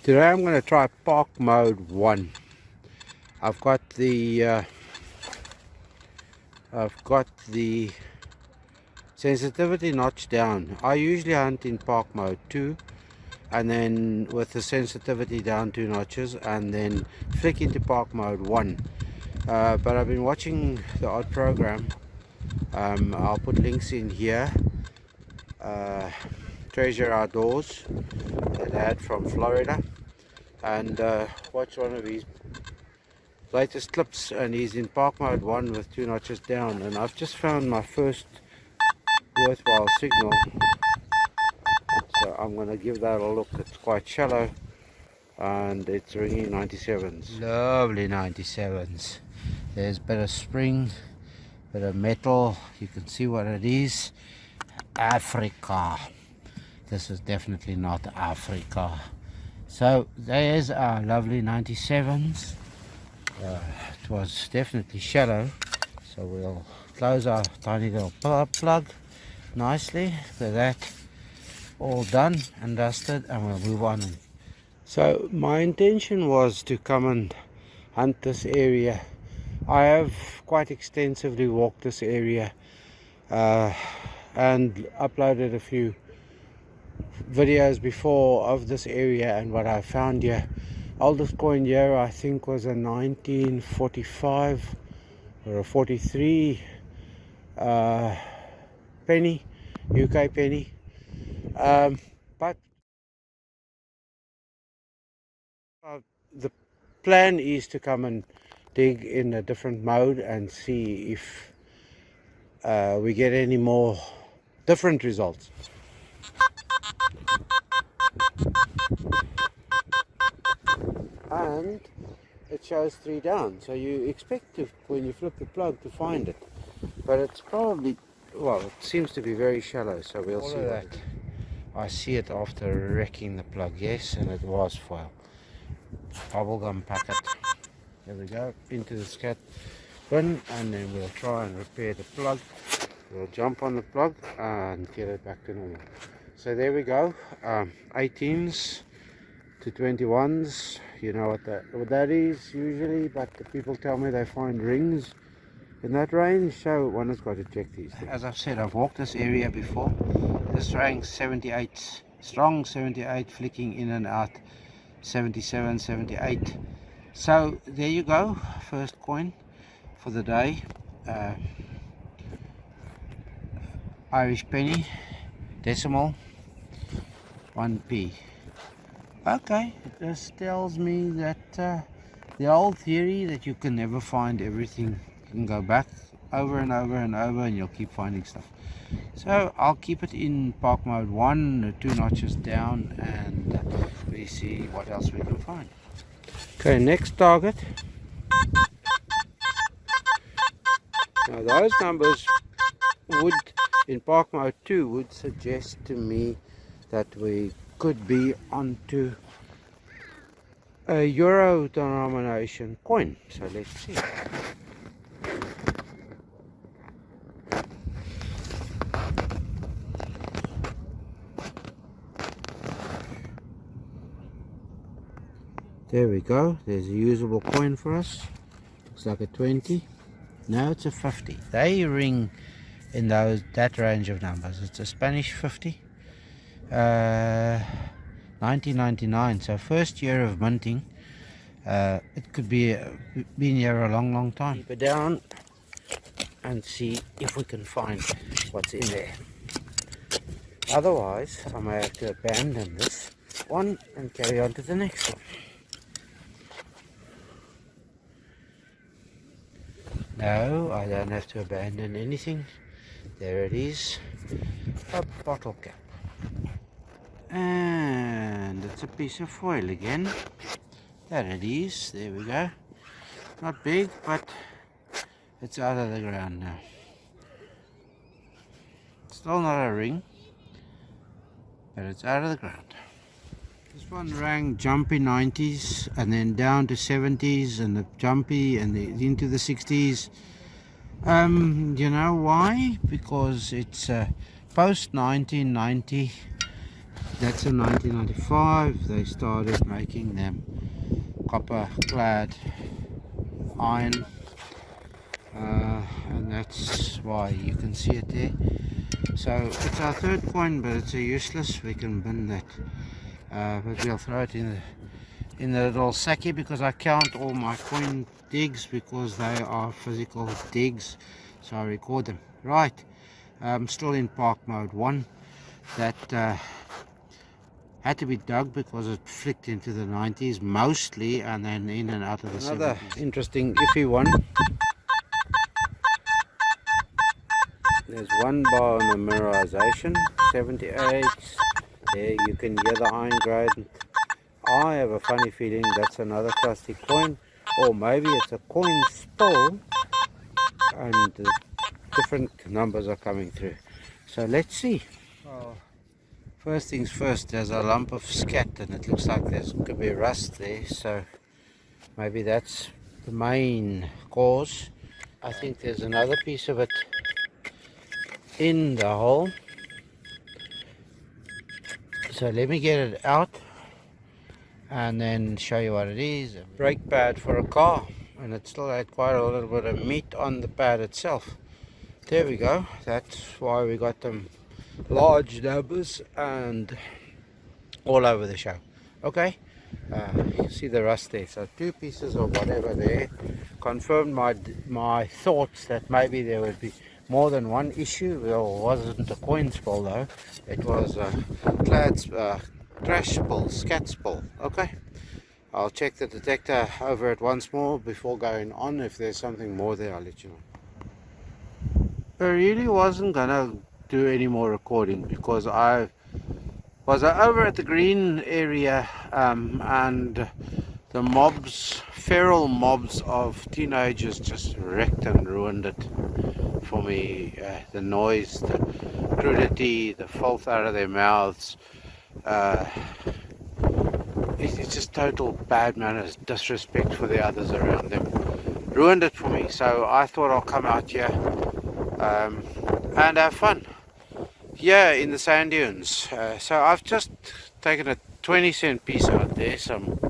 Today I'm going to try park mode 1. I've got the sensitivity notch down. I usually hunt in park mode 2 and then with the sensitivity down 2 notches and then flick into park mode 1. But I've been watching the odd program. I'll put links in here. Treasure Outdoors, that lad from Florida, and watch one of his latest clips, and he's in park mode 1 with 2 notches down, and I've just found my first worthwhile signal, so I'm going to give that a look. It's quite shallow and it's ringing 97s. Lovely 97s. There's a bit of spring, bit of metal, you can see what it is. Africa. This is definitely not Africa. So there's our lovely 97s. It was definitely shallow, so we'll close our tiny little plug nicely. With that all done and dusted, and we'll move on. So my intention was to come and hunt this area. I have quite extensively walked this area and uploaded a few videos before of this area and what I found here. Oldest coin here I think was a 1945 or a 43 penny, UK penny, but the plan is to come and dig in a different mode and see if we get any more different results. And it shows 3 down, so you expect to, when you flip the plug, to find it, but it's probably, well, it seems to be very shallow, so we'll see that. I see it after wrecking the plug, yes, and it was foil. Bubblegum packet. There we go, into the scat bin, and then we'll try and repair the plug. We'll jump on the plug and get it back to normal. So there we go, 18s to 21s. You know what that is usually, but the people tell me they find rings in that range, so one has got to check these things. As I've said, I've walked this area before. This rank 78, strong 78, flicking in and out 77, 78. So there you go, first coin for the day. Irish penny, decimal, 1p. Okay, this tells me that the old theory that you can never find everything, you can go back over and over and over and you'll keep finding stuff. So I'll keep it in park mode 1, 2 notches down, and we see what else we can find. Okay, next target. Now those numbers would, in park mode 2, would suggest to me that we could be onto a euro denomination coin, so let's see. There we go, there's a usable coin for us. Looks like a 20. No, it's a 50. They ring in that range of numbers. It's a Spanish 50. 1999, so first year of minting. It could be been here a long time. Keep it down and see if we can find what's in there. Otherwise I may have to abandon this one and carry on to the next one. No, I don't have to abandon anything. There it is, a bottle cap. And it's a piece of foil again. There it is, there we go. Not big, but it's out of the ground now. Still not a ring, but it's out of the ground. This one rang jumpy 90s and then down to 70s and the jumpy and into the 60s. You know why? Because it's post 1990. That's in 1995 they started making them copper clad iron, and that's why you can see it there. So it's our third coin, but it's a useless. We can bin that, but we'll throw it in the little sacky because I count all my coin digs because they are physical digs, so I record them. Right, I'm still in park mode 1. That had to be dug because it flicked into the 90s mostly, and then in and out of the 70s. Another interesting iffy one. There's one bar on the mirrorization, 78. There you can hear the iron grade. I have a funny feeling that's another crusty coin, or maybe it's a coin spill and different numbers are coming through. So let's see. Well, first things first, there's a lump of scat and it looks like there's could be rust there, so maybe that's the main cause. I think there's another piece of it in the hole, so let me get it out and then show you what it is. A brake pad for a car, and it still had quite a little bit of meat on the pad itself. There we go. That's why we got them large numbers and all over the show. Okay, you can see the rust there, so 2 pieces of whatever there confirmed my thoughts that maybe there would be more than one issue. Well, it wasn't a coin spill though, it was a trash spill, scat spill. Okay, I'll check the detector over it once more before going on. If there's something more there, I'll let you know. I really wasn't gonna do any more recording because I was over at the green area, and the mobs, feral mobs of teenagers just wrecked and ruined it for me. The noise, the crudity, the filth out of their mouths, it's just total bad manners, disrespect for the others around them. Ruined it for me, so I thought I'll come out here and have fun here in the sand dunes. So I've just taken a 20-cent piece out there, somewhere.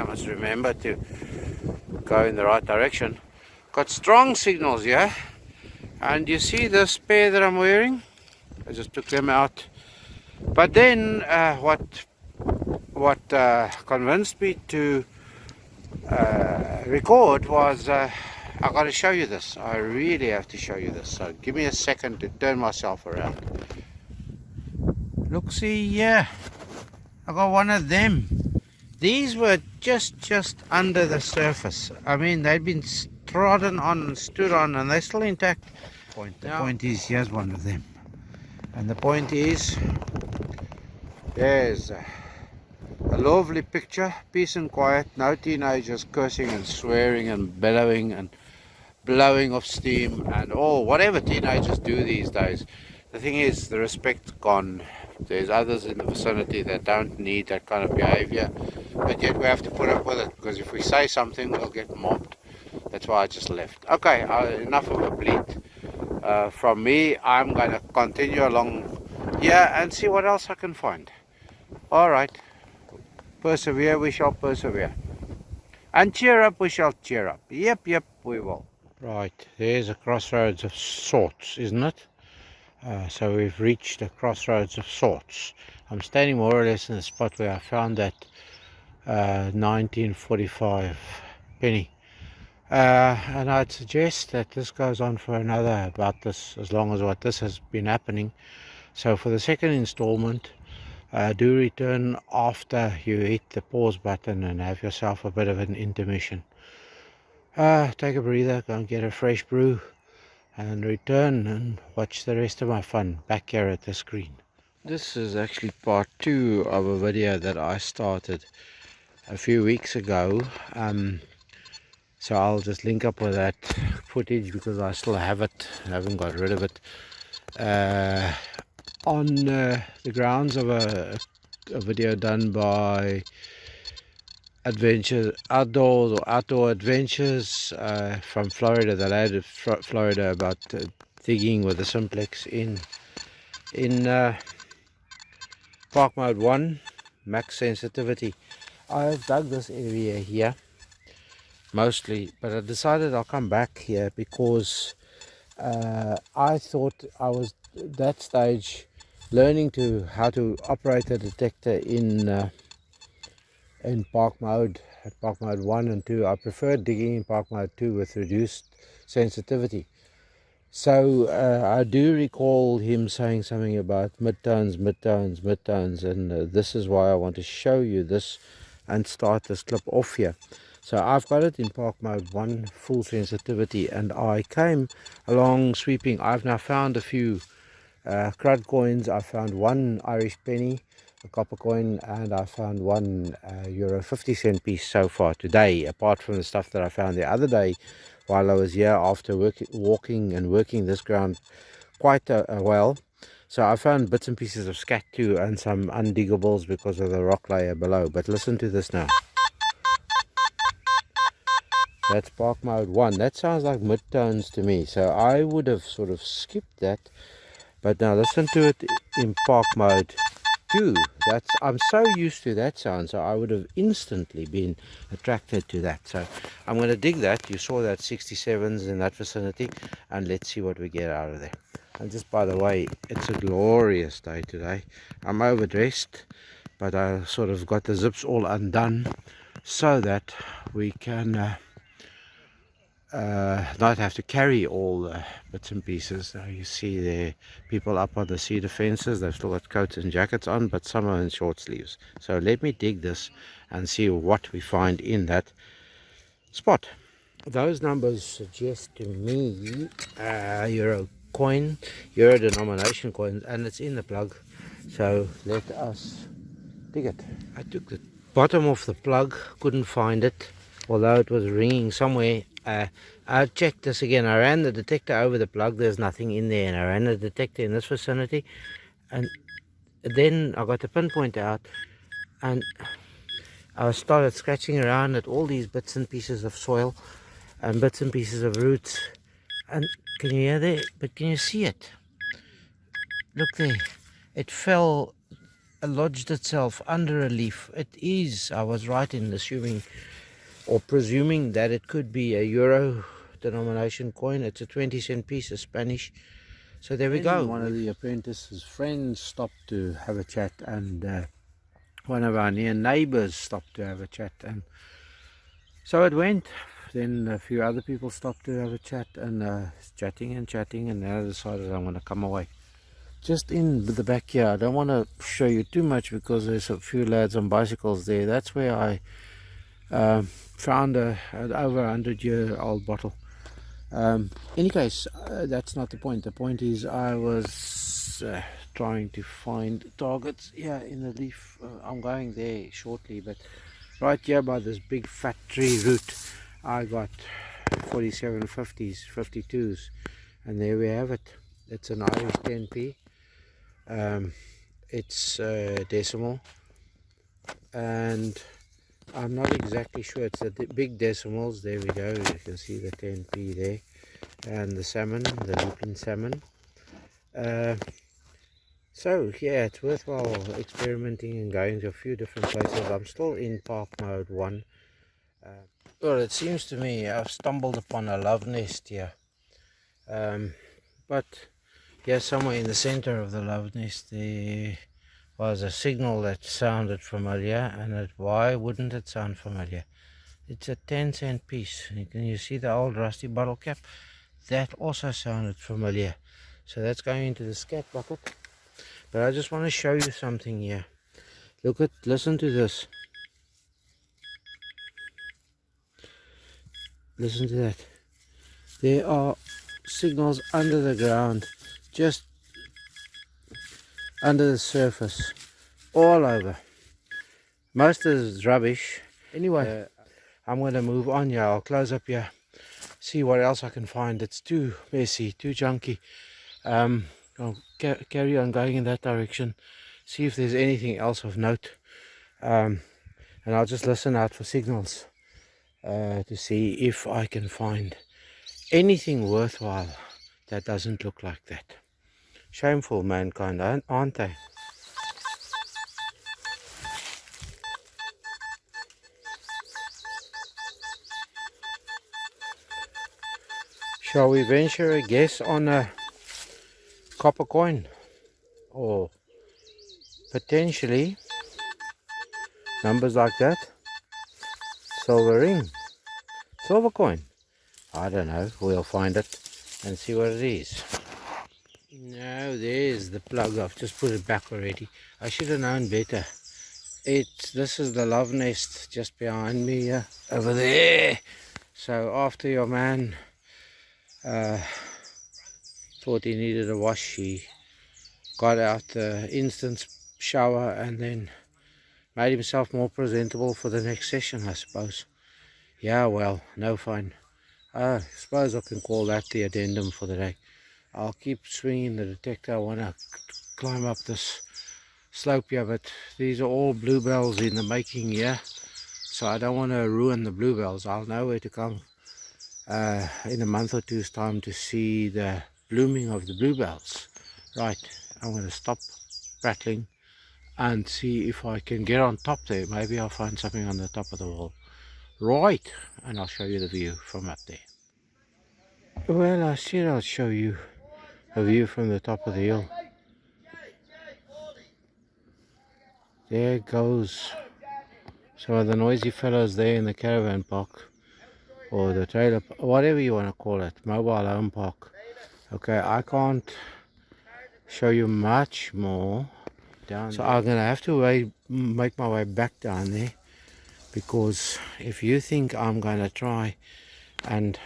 I must remember to go in the right direction. Got strong signals here, and you see this pair that I'm wearing? I just took them out. But then what convinced me to record was I got to show you this. I really have to show you this. So give me a second to turn myself around. Look, see, yeah, I got one of them. These were just under the surface. I mean, they'd been trodden on and stood on, and they're still intact. The point is, here's one of them. And the point is, there's a lovely picture, peace and quiet, no teenagers cursing and swearing and bellowing and blowing off steam and all whatever teenagers do these days. The thing is, the respect's gone. There's others in the vicinity that don't need that kind of behavior, but yet we have to put up with it, because if we say something, we'll get mobbed. That's why I just left. Okay, enough of a bleat from me. I'm going to continue along here and see what else I can find. Alright, persevere, we shall persevere. And cheer up, we shall cheer up. Yep, we will. Right, there's a crossroads of sorts, isn't it? So we've reached a crossroads of sorts. I'm standing more or less in the spot where I found that 1945 penny. And I'd suggest that this goes on for another, about this, as long as what this has been happening. So for the second installment, do return after you hit the pause button and have yourself a bit of an intermission. Take a breather, go and get a fresh brew, and return and watch the rest of my fun back here at the screen. This is actually part 2 of a video that I started a few weeks ago. So I'll just link up with that footage because I still have it, I haven't got rid of it, on the grounds of a video done by Outdoor Adventures from Florida. The lad of Florida about digging with the Simplex in Park mode 1, max sensitivity. I've dug this area here mostly, but I decided I'll come back here because I thought I was at that stage learning how to operate the detector in park mode, at park mode 1 and 2. I prefer digging in park mode 2 with reduced sensitivity. So I do recall him saying something about midtones, and this is why I want to show you this and start this clip off here. So I've got it in park mode 1, full sensitivity, and I came along sweeping. I've now found a few crud coins. I found one Irish penny, a copper coin, and I found one euro 50-cent piece so far today, apart from the stuff that I found the other day while I was here after walking and working this ground quite a while. So I found bits and pieces of scat too, and some undiggables because of the rock layer below. But listen to this now. That's park mode 1. That sounds like midtones to me, so I would have sort of skipped that. But now listen to it in park mode 2. I'm so used to that sound, so I would have instantly been attracted to that. So I'm going to dig that. You saw that 67s in that vicinity, and let's see what we get out of there. And just by the way, it's a glorious day today. I'm overdressed, but I sort of got the zips all undone so that we can not have to carry all the bits and pieces. Now you see there people up on the cedar fences. They've still got coats and jackets on, but some are in short sleeves. So let me dig this and see what we find in that spot. Those numbers suggest to me euro coin, euro denomination coins, and it's in the plug. So let us dig it. I took the bottom of the plug, couldn't find it, although it was ringing somewhere. I checked this again. I ran the detector over the plug. There's nothing in there, and I ran the detector in this vicinity, and then I got the pinpoint out, and I started scratching around at all these bits and pieces of soil and bits and pieces of roots. And can you hear that? But can you see it? Look there. It fell, lodged itself under a leaf. It is, I was right in assuming or presuming that it could be a euro denomination coin. It's a 20-cent piece, a Spanish. So there we go. One of the apprentice's friends stopped to have a chat, and one of our near neighbors stopped to have a chat, and so it went. Then a few other people stopped to have a chat, and chatting, and then I decided I'm going to come away. Just in the back here, I don't want to show you too much because there's a few lads on bicycles there. That's where I found an over 100-year-old bottle. Any case, that's not the point. The point is I was trying to find targets here in the leaf. I'm going there shortly, but right here by this big fat tree root I got 4750s, 52s, and there we have it. It's an Irish 10p. It's decimal, and I'm not exactly sure. It's the big decimals. There we go. You can see the 10p there, and the salmon, the looping salmon. So yeah, it's worthwhile experimenting and going to a few different places. I'm still in park mode 1. Well, it seems to me I've stumbled upon a love nest here, but yeah, somewhere in the center of the love nest there was a signal that sounded familiar, and why wouldn't it sound familiar? It's a 10-cent piece. Can you see the old rusty bottle cap? That also sounded familiar. So that's going into the scat bucket. But I just want to show you something here. Listen to this. Listen to that. There are signals under the ground, just under the surface, all over. Most of it is rubbish. Anyway, I'm going to move on here. I'll close up here, see what else I can find. It's too messy, too junky. I'll carry on going in that direction, see if there's anything else of note, and I'll just listen out for signals to see if I can find anything worthwhile that doesn't look like that. Shameful mankind, aren't they? Shall we venture a guess on a copper coin? Or potentially numbers like that? Silver ring? Silver coin? I don't know. We'll find it and see what it is. No, there's the plug. I've just put it back already. I should have known better. This is the love nest just behind me over there. So after your man thought he needed a wash, he got out the instant shower and then made himself more presentable for the next session, I suppose. Yeah, well, no fun. I suppose I can call that the addendum for the day. I'll keep swinging the detector. I want to climb up this slope here, but these are all bluebells in the making here, so I don't want to ruin the bluebells. I'll know where to come in a month or two's time to see the blooming of the bluebells. Right, I'm going to stop prattling and see if I can get on top there. Maybe I'll find something on the top of the wall. Right, and I'll show you the view from up there. Well, I said I'll show you a view from the top of the hill. There goes some of the noisy fellows there in the caravan park, or the trailer, whatever you want to call it, mobile home park. Okay, I can't show you much more down so there. I'm gonna have to make my way back down there, because if you think I'm gonna try and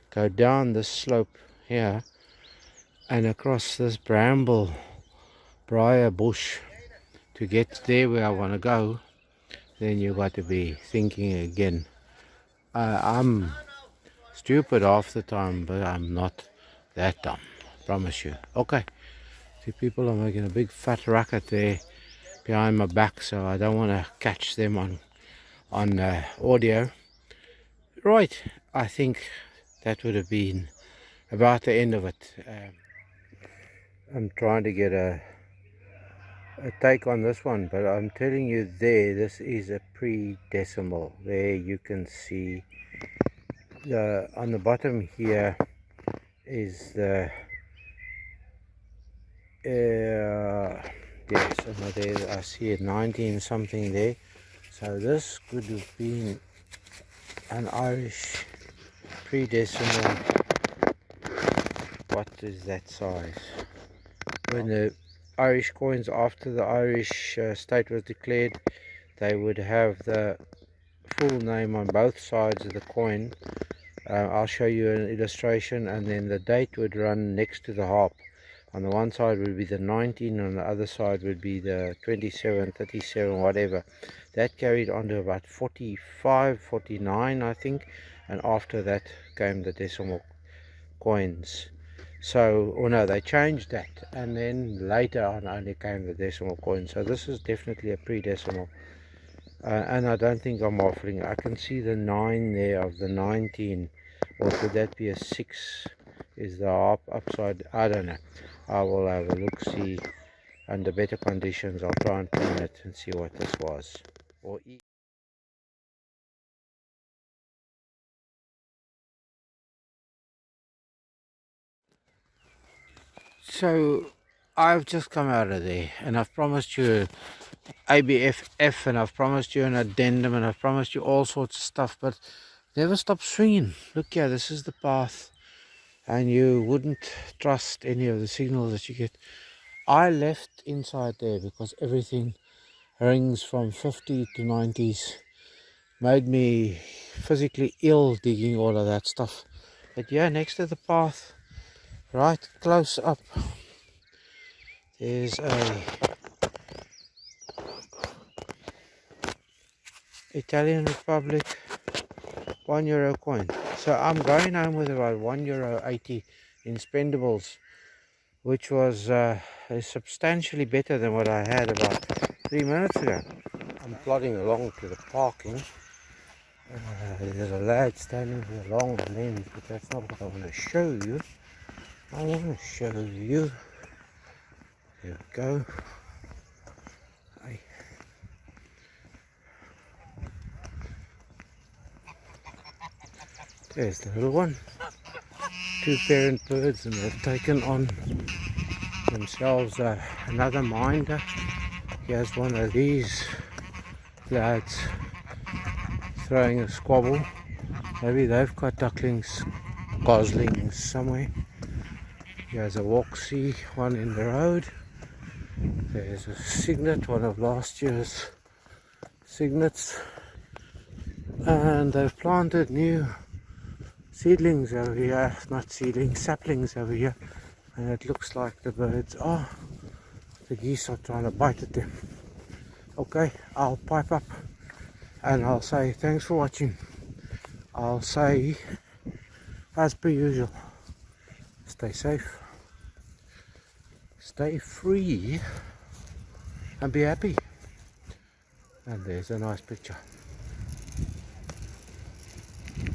go down this slope here and across this bramble briar bush to get there where I want to go, then you got to be thinking again. I'm stupid half the time, but I'm not that dumb, I promise you. Okay, see, people are making a big fat racket there behind my back, so I don't want to catch them on audio. Right, I think that would have been about the end of it. I'm trying to get a take on this one, but I'm telling you, this is a Predecimal. There you can see on the bottom here is the yes, and there I see it 19 something there. So this could have been an Irish Predecimal. What is that size? When the Irish coins, after the Irish state was declared, they would have the full name on both sides of the coin. I'll show you an illustration, and then the date would run next to the harp. On the one side would be the 19, on the other side would be the 27, 37, whatever. That carried on to about 45, 49, I think, and after that came the decimal coins. So, or no, they changed that, and then later on only came the decimal coin. So this is definitely a Predecimal, and I don't think I'm waffling. I can see the 9 there of the 19, or could that be a 6? Is the harp upside? I don't know. I will have a look, see under better conditions. I'll try and plan it and see what this was. Or so I've just come out of there, and I've promised you ABFF, and I've promised you an addendum, and I've promised you all sorts of stuff, but never stop swinging. Look here, this is the path, and you wouldn't trust any of the signals that you get. I left inside there because everything rings from 50 to 90s. Made me physically ill digging all of that stuff. But yeah, next to the path, right close up, there's a Italian Republic €1 coin. So I'm going home with about €1.80 in spendables, which was substantially better than what I had about 3 minutes ago. I'm plodding along to the parking. There's a lad standing with a long lens, but that's not what I want to show you. I want to show you. There we go. Hey. There's the little one. two parent birds, and they've taken on themselves another minder. Here's one of these lads throwing a squabble. Maybe they've got ducklings, goslings somewhere. Here's a Vossie, one in the road. There's a cygnet, one of last year's cygnets. And they've planted new seedlings over here, not seedlings, saplings over here. And it looks like the birds are, the geese are trying to bite at them. Okay, I'll pipe up and I'll say thanks for watching. I'll say, as per usual, stay safe, stay free, and be happy. And there's a nice picture.